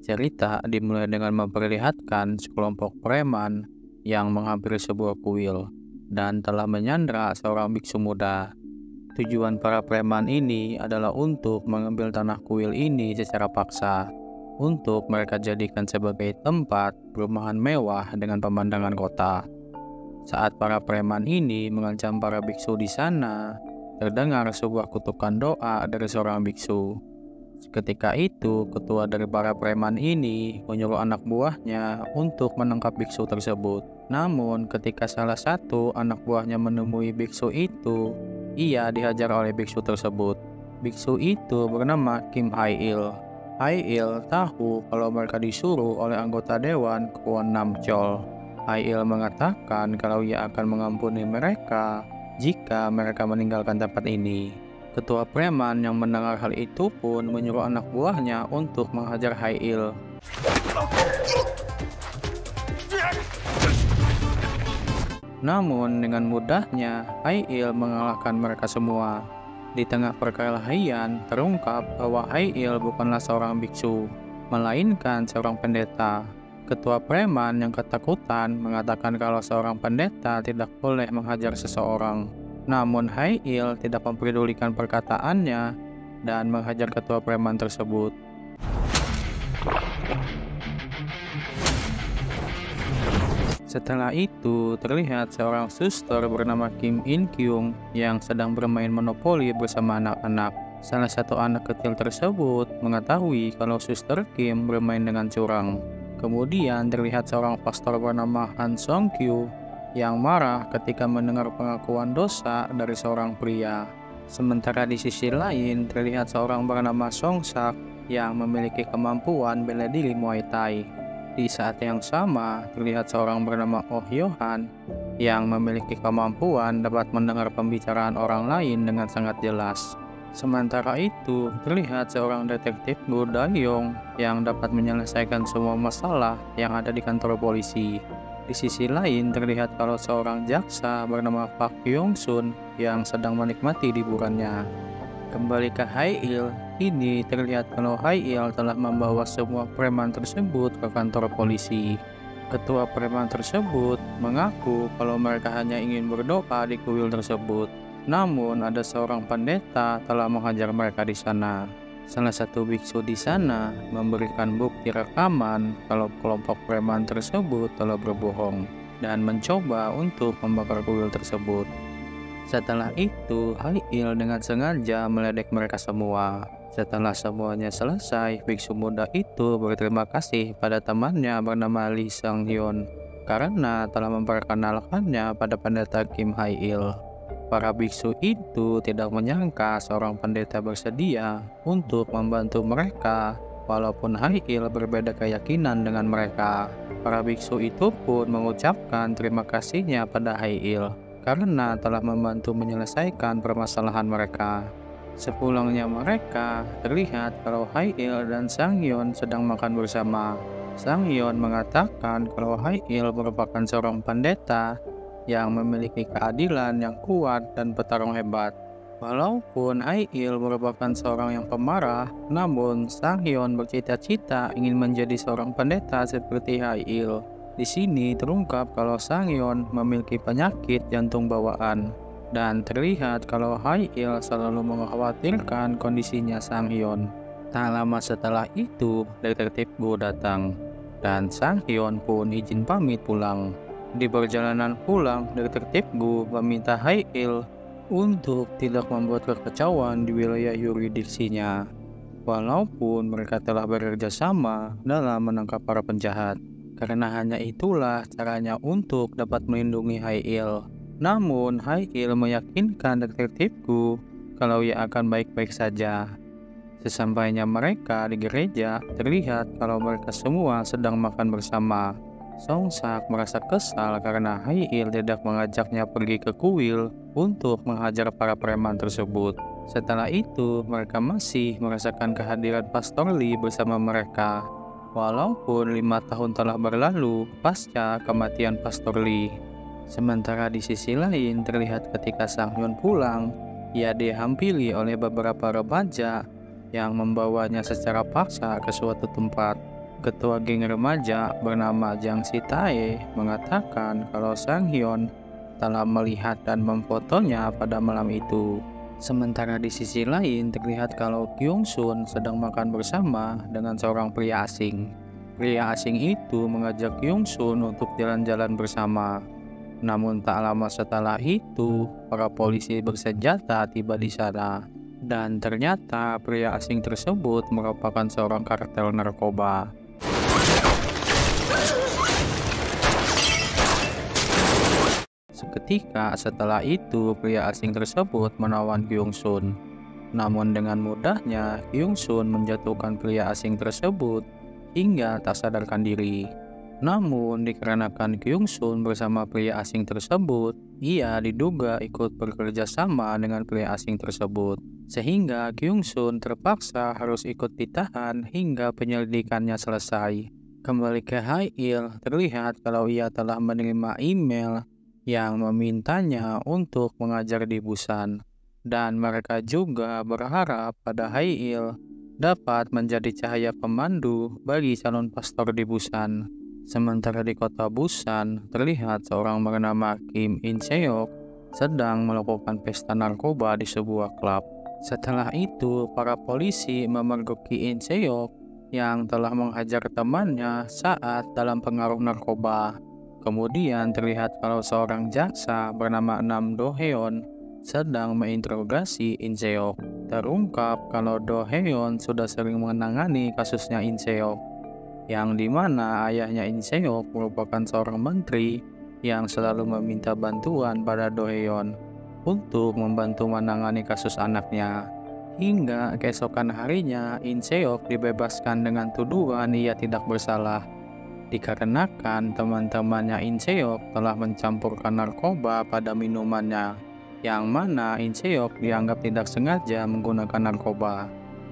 Cerita dimulai dengan memperlihatkan sekelompok preman yang menghampiri sebuah kuil dan telah menyandra seorang biksu muda. Tujuan para preman ini adalah untuk mengambil tanah kuil ini secara paksa, untuk mereka jadikan sebagai tempat perumahan mewah dengan pemandangan kota. Saat para preman ini mengancam para biksu di sana, terdengar sebuah kutukan doa dari seorang biksu. Ketika itu, ketua dari para preman ini menyuruh anak buahnya untuk menangkap biksu tersebut. Namun, ketika salah satu anak buahnya menemui biksu itu, ia dihajar oleh biksu tersebut. Biksu itu bernama Kim Hai-il. Hai-il tahu kalau mereka disuruh oleh anggota dewan Kwon Nam-chol. Hai-il mengatakan kalau ia akan mengampuni mereka jika mereka meninggalkan tempat ini. Ketua preman yang mendengar hal itu pun menyuruh anak buahnya untuk menghajar Hai-il. Namun dengan mudahnya Hai-il mengalahkan mereka semua. Di tengah perkelahian terungkap bahwa Hai-il bukanlah seorang biksu, melainkan seorang pendeta. Ketua preman yang ketakutan mengatakan kalau seorang pendeta tidak boleh menghajar seseorang. Namun Hai-il tidak mempedulikan perkataannya dan menghajar ketua preman tersebut. Setelah itu, terlihat seorang suster bernama Kim In-kyung yang sedang bermain monopoli bersama anak-anak. Salah satu anak kecil tersebut mengetahui kalau suster Kim bermain dengan curang. Kemudian terlihat seorang pastor bernama Han Song-kyu yang marah ketika mendengar pengakuan dosa dari seorang pria. Sementara di sisi lain terlihat seorang bernama Song-sak yang memiliki kemampuan bela diri Muay Thai. Di saat yang sama terlihat seorang bernama Oh Yohan yang memiliki kemampuan dapat mendengar pembicaraan orang lain dengan sangat jelas. Sementara itu terlihat seorang detektif Go Dayong yang dapat menyelesaikan semua masalah yang ada di kantor polisi. Di sisi lain terlihat kalau seorang jaksa bernama Park Kyung-sun yang sedang menikmati liburannya. Kembali ke Hai-il, ini terlihat kalau Hai-il telah membawa semua preman tersebut ke kantor polisi. Ketua preman tersebut mengaku kalau mereka hanya ingin berdoa di kuil tersebut. Namun ada seorang pendeta telah menghajar mereka di sana. Salah satu biksu di sana memberikan bukti rekaman kalau kelompok preman tersebut telah berbohong dan mencoba untuk membakar kuil tersebut. Setelah itu, Hai-il dengan sengaja meledek mereka semua. Setelah semuanya selesai, biksu muda itu berterima kasih pada temannya bernama Lee Sang-hyun karena telah memperkenalkannya pada pendeta Kim Hai-il. Para biksu itu tidak menyangka seorang pendeta bersedia untuk membantu mereka, walaupun Hai-il berbeda keyakinan dengan mereka. Para biksu itu pun mengucapkan terima kasihnya pada Hai-il karena telah membantu menyelesaikan permasalahan mereka. Sepulangnya mereka, terlihat kalau Hai-il dan Sang-hyun sedang makan bersama. Sang-hyun mengatakan kalau Hai-il merupakan seorang pendeta yang memiliki keadilan yang kuat dan petarung hebat. Walaupun Hai-il merupakan seorang yang pemarah, namun Sang-hyun bercita-cita ingin menjadi seorang pendeta seperti Hai-il. Di sini terungkap kalau Sang-hyun memiliki penyakit jantung bawaan, dan terlihat kalau Hai-il selalu mengkhawatirkan kondisinya Sang-hyun. Tak lama setelah itu, detektif Go datang, dan Sang-hyun pun izin pamit pulang. Di perjalanan pulang, detektif Go meminta Hai-il untuk tidak membuat kekacauan di wilayah yurisdiksinya, walaupun mereka telah bekerja sama dalam menangkap para penjahat. Karena hanya itulah caranya untuk dapat melindungi Hai-il. Namun Hai-il meyakinkan detektif Go kalau ia akan baik-baik saja. Sesampainya mereka di gereja, terlihat kalau mereka semua sedang makan bersama. Song-sak merasa kesal karena Hai-il tidak mengajaknya pergi ke kuil untuk menghajar para preman tersebut. Setelah itu, mereka masih merasakan kehadiran Pastor Lee bersama mereka. Walaupun 5 tahun telah berlalu pasca kematian Pastor Lee. Sementara di sisi lain terlihat ketika Sang-hyun pulang, ia dihampiri oleh beberapa remaja yang membawanya secara paksa ke suatu tempat. Ketua geng remaja bernama Jang Sitae mengatakan kalau Sang Hyun telah melihat dan memfotonya pada malam itu. Sementara di sisi lain terlihat kalau Kyung Sun sedang makan bersama dengan seorang pria asing. Pria asing itu mengajak Kyung Sun untuk jalan-jalan bersama. Namun tak lama setelah itu, para polisi bersenjata tiba di sana. Dan ternyata pria asing tersebut merupakan seorang kartel narkoba. Seketika setelah itu, pria asing tersebut menawan Kyung Sun. Namun dengan mudahnya, Kyung Sun menjatuhkan pria asing tersebut hingga tak sadarkan diri. Namun dikarenakan Kyung Sun bersama pria asing tersebut, ia diduga ikut bekerja sama dengan pria asing tersebut. Sehingga Kyung Sun terpaksa harus ikut ditahan hingga penyelidikannya selesai. Kembali ke Hae-il, terlihat kalau ia telah menerima email yang memintanya untuk mengajar di Busan. Dan mereka juga berharap pada Hae-il dapat menjadi cahaya pemandu bagi calon pastor di Busan. Sementara di kota Busan, terlihat seorang bernama Kim In-seok sedang melakukan pesta narkoba di sebuah klub. Setelah itu, para polisi memergoki In-seok yang telah menghajar temannya saat dalam pengaruh narkoba. Kemudian terlihat kalau seorang jaksa bernama Nam Do-heon sedang menginterogasi In-seok. Terungkap kalau Do-heon sudah sering menangani kasusnya In-seok, yang dimana ayahnya In-seok merupakan seorang menteri yang selalu meminta bantuan pada Do-heon untuk membantu menangani kasus anaknya. Hingga keesokan harinya In-seok dibebaskan dengan tuduhan ia tidak bersalah, dikarenakan teman-temannya In-seok telah mencampurkan narkoba pada minumannya, yang mana In-seok dianggap tidak sengaja menggunakan narkoba.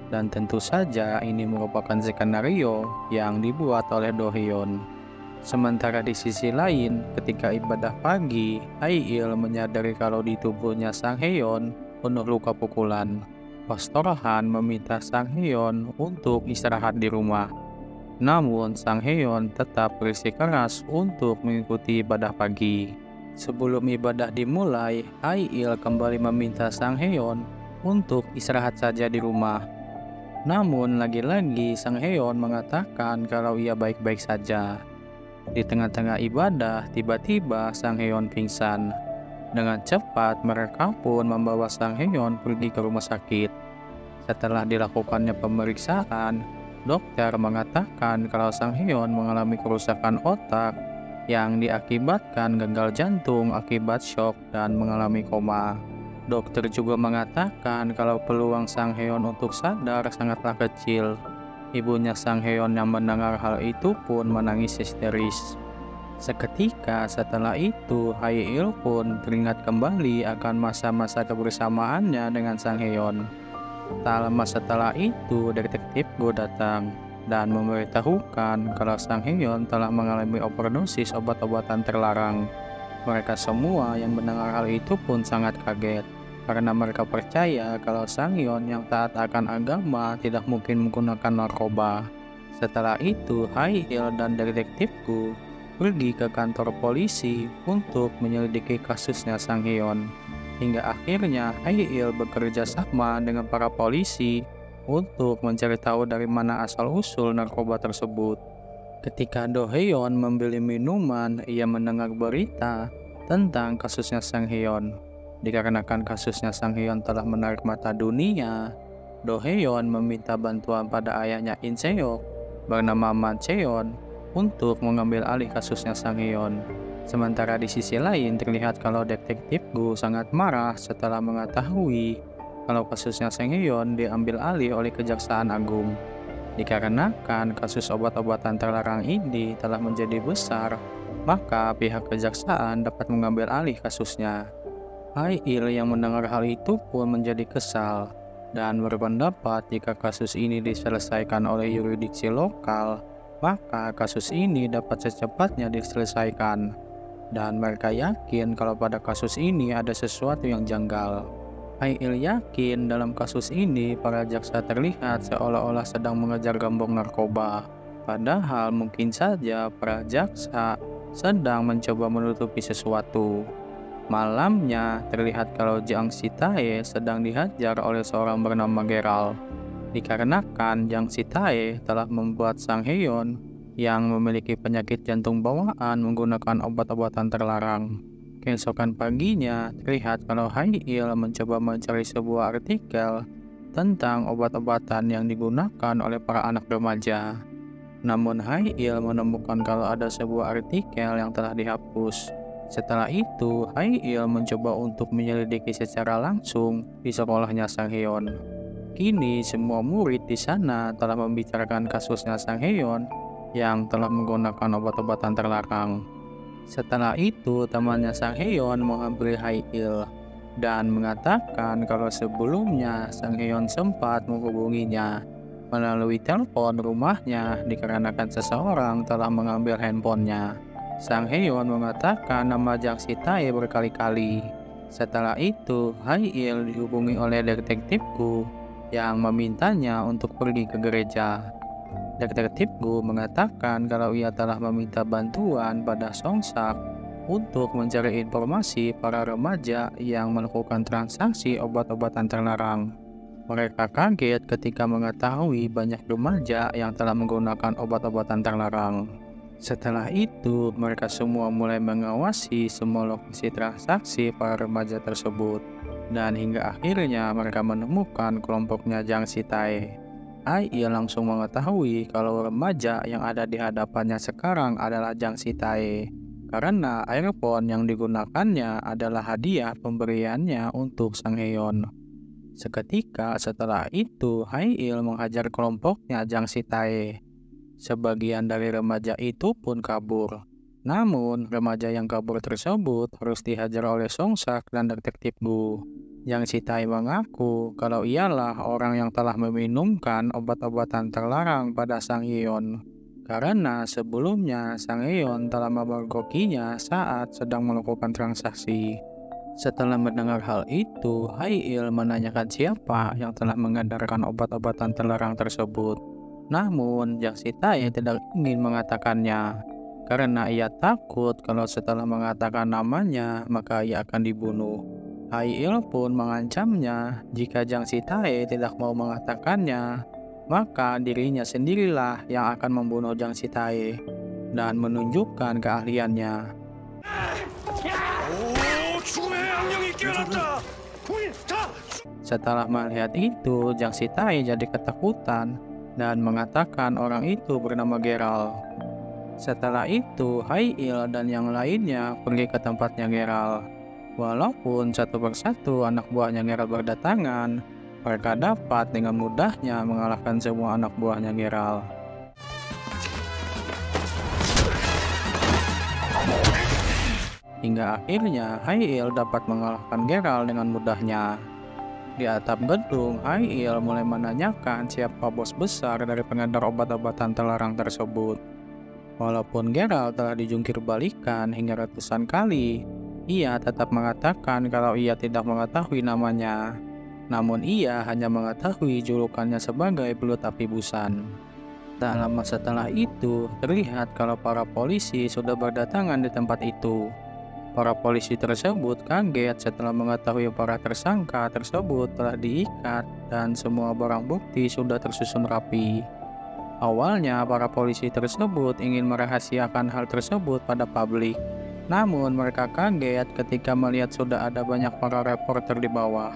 Dan tentu saja ini merupakan skenario yang dibuat oleh Do-heon. Sementara di sisi lain, ketika ibadah pagi, Hae-il menyadari kalau di tubuhnya Sang Hyun penuh luka pukulan. Pastor Han meminta Sang Hyun untuk istirahat di rumah. Namun Sang Hyun tetap bersikeras untuk mengikuti ibadah pagi. Sebelum ibadah dimulai, Hae-il kembali meminta Sang Hyun untuk istirahat saja di rumah. Namun lagi-lagi Sang Hyun mengatakan kalau ia baik-baik saja. Di tengah-tengah ibadah, tiba-tiba Sang Hyun pingsan. Dengan cepat mereka pun membawa Sang Hyun pergi ke rumah sakit. Setelah dilakukannya pemeriksaan, dokter mengatakan kalau Sang Hyun mengalami kerusakan otak yang diakibatkan gagal jantung akibat shock dan mengalami koma. Dokter juga mengatakan kalau peluang Sang Hyun untuk sadar sangatlah kecil. Ibunya Sang Hyun yang mendengar hal itu pun menangis histeris. Seketika setelah itu, Hae-il pun teringat kembali akan masa-masa kebersamaannya dengan Sang Hyun. Tak lama setelah itu, detektif Go datang dan memberitahukan kalau Sang Hyun telah mengalami overdosis obat-obatan terlarang. Mereka semua yang mendengar hal itu pun sangat kaget, karena mereka percaya kalau Sang Hyun yang taat akan agama tidak mungkin menggunakan narkoba. Setelah itu, Hae-il dan detektif Go pergi ke kantor polisi untuk menyelidiki kasusnya Sang Hyun. Hingga akhirnya Hae-il bekerja sama dengan para polisi untuk mencari tahu dari mana asal-usul narkoba tersebut. Ketika Do-heon membeli minuman, ia mendengar berita tentang kasusnya Sang Hyun. Dikarenakan kasusnya Sang Hyun telah menarik mata dunia, Do-heon meminta bantuan pada ayahnya In-seok bernama Man Cheon untuk mengambil alih kasusnya Sang Hyun. Sementara di sisi lain terlihat kalau detektif Go sangat marah setelah mengetahui kalau kasusnya Sang Hyun diambil alih oleh Kejaksaan Agung. Dikarenakan kasus obat-obatan terlarang ini telah menjadi besar, maka pihak kejaksaan dapat mengambil alih kasusnya. Hae-il yang mendengar hal itu pun menjadi kesal dan berpendapat jika kasus ini diselesaikan oleh yurisdiksi lokal, maka kasus ini dapat secepatnya diselesaikan. Dan mereka yakin kalau pada kasus ini ada sesuatu yang janggal. Hae-il yakin dalam kasus ini para jaksa terlihat seolah-olah sedang mengejar gembong narkoba. Padahal mungkin saja para jaksa sedang mencoba menutupi sesuatu. Malamnya, terlihat kalau Jiang Sitae sedang dihajar oleh seorang bernama Geralt. Dikarenakan Jiang Sitae telah membuat Sang Heon yang memiliki penyakit jantung bawaan menggunakan obat-obatan terlarang. Keesokan paginya, terlihat kalau Hai-il mencoba mencari sebuah artikel tentang obat-obatan yang digunakan oleh para anak remaja. Namun Hai-il menemukan kalau ada sebuah artikel yang telah dihapus. Setelah itu, Hai-il mencoba untuk menyelidiki secara langsung di sekolahnya Sang Heon. Kini semua murid di sana telah membicarakan kasusnya Sang Heon yang telah menggunakan obat-obatan terlarang. Setelah itu, temannya Sang Heon menghampiri Hai-il dan mengatakan kalau sebelumnya Sang Heon sempat menghubunginya melalui telepon rumahnya dikarenakan seseorang telah mengambil handphonenya. Sang Heon mengatakan nama Jiang Sitae berkali-kali. Setelah itu, Hai-il dihubungi oleh detektif Gu yang memintanya untuk pergi ke gereja. Detektif Gu mengatakan kalau ia telah meminta bantuan pada Songsak untuk mencari informasi para remaja yang melakukan transaksi obat-obatan terlarang. Mereka kaget ketika mengetahui banyak remaja yang telah menggunakan obat-obatan terlarang. Setelah itu, mereka semua mulai mengawasi semua lokasi transaksi para remaja tersebut. Dan hingga akhirnya mereka menemukan kelompoknya Jiang Sitae. Ia langsung mengetahui kalau remaja yang ada di hadapannya sekarang adalah Jiang Sitae. Karena earphone yang digunakannya adalah hadiah pemberiannya untuk Sang Heon. Seketika setelah itu, Hai-il menghajar kelompoknya Jiang Sitae. Sebagian dari remaja itu pun kabur. Namun, remaja yang kabur tersebut harus dihajar oleh Songsak dan detektif Gu. Jiang Sitae mengaku kalau ialah orang yang telah meminumkan obat-obatan terlarang pada Sang Heon. Karena sebelumnya Sang Heon telah memergokinya saat sedang melakukan transaksi. Setelah mendengar hal itu, Hai-il menanyakan siapa yang telah mengedarkan obat-obatan terlarang tersebut. Namun, Jiang Sitae tidak ingin mengatakannya, karena ia takut kalau setelah mengatakan namanya, maka ia akan dibunuh. Hai-il pun mengancamnya jika Jiang Sitae tidak mau mengatakannya, maka dirinya sendirilah yang akan membunuh Jiang Sitae dan menunjukkan keahliannya. Setelah melihat itu, Jiang Sitae jadi ketakutan dan mengatakan orang itu bernama Geralt. Setelah itu, Hai-il dan yang lainnya pergi ke tempatnya Geralt. Walaupun satu persatu anak buahnya Geralt berdatangan, mereka dapat dengan mudahnya mengalahkan semua anak buahnya Geralt. Hingga akhirnya Hai-il dapat mengalahkan Geralt dengan mudahnya. Di atap gedung, Hai-il mulai menanyakan siapa bos besar dari pengedar obat-obatan terlarang tersebut. Walaupun Geralt telah dijungkir balikan hingga ratusan kali, ia tetap mengatakan kalau ia tidak mengetahui namanya. Namun ia hanya mengetahui julukannya sebagai belut api busan. Tak lama setelah itu, terlihat kalau para polisi sudah berdatangan di tempat itu. Para polisi tersebut kaget setelah mengetahui para tersangka tersebut telah diikat dan semua barang bukti sudah tersusun rapi. Awalnya, para polisi tersebut ingin merahasiakan hal tersebut pada publik. Namun, mereka kaget ketika melihat sudah ada banyak para reporter di bawah.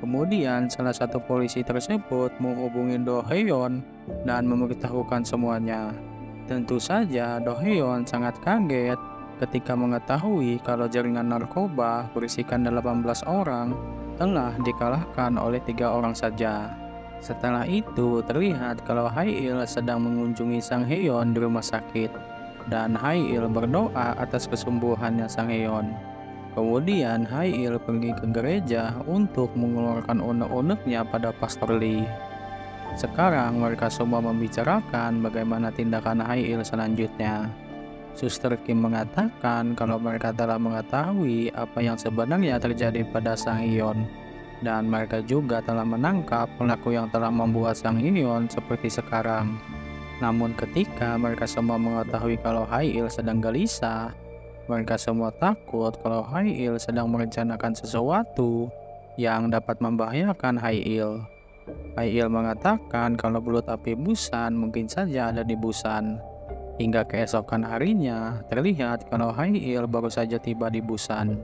Kemudian, salah satu polisi tersebut menghubungi Do Heon dan memberitahukan semuanya. Tentu saja, Do Heon sangat kaget ketika mengetahui kalau jaringan narkoba berisikan 18 orang telah dikalahkan oleh 3 orang saja. Setelah itu, terlihat kalau Hai-il sedang mengunjungi Sang Heon di rumah sakit, dan Hai-il berdoa atas kesembuhannya Sang Heon. Kemudian Hai-il pergi ke gereja untuk mengeluarkan unek-uneknya pada Pastor Lee. Sekarang mereka semua membicarakan bagaimana tindakan Hai-il selanjutnya. Suster Kim mengatakan kalau mereka telah mengetahui apa yang sebenarnya terjadi pada Sang Heon, dan mereka juga telah menangkap pelaku yang telah membuat Sang Heon seperti sekarang. Namun ketika mereka semua mengetahui kalau Haiil sedang gelisah, mereka semua takut kalau Haiil sedang merencanakan sesuatu yang dapat membahayakan Haiil. Haiil mengatakan kalau belut api Busan mungkin saja ada di Busan. Hingga keesokan harinya, terlihat kalau Haiil baru saja tiba di Busan.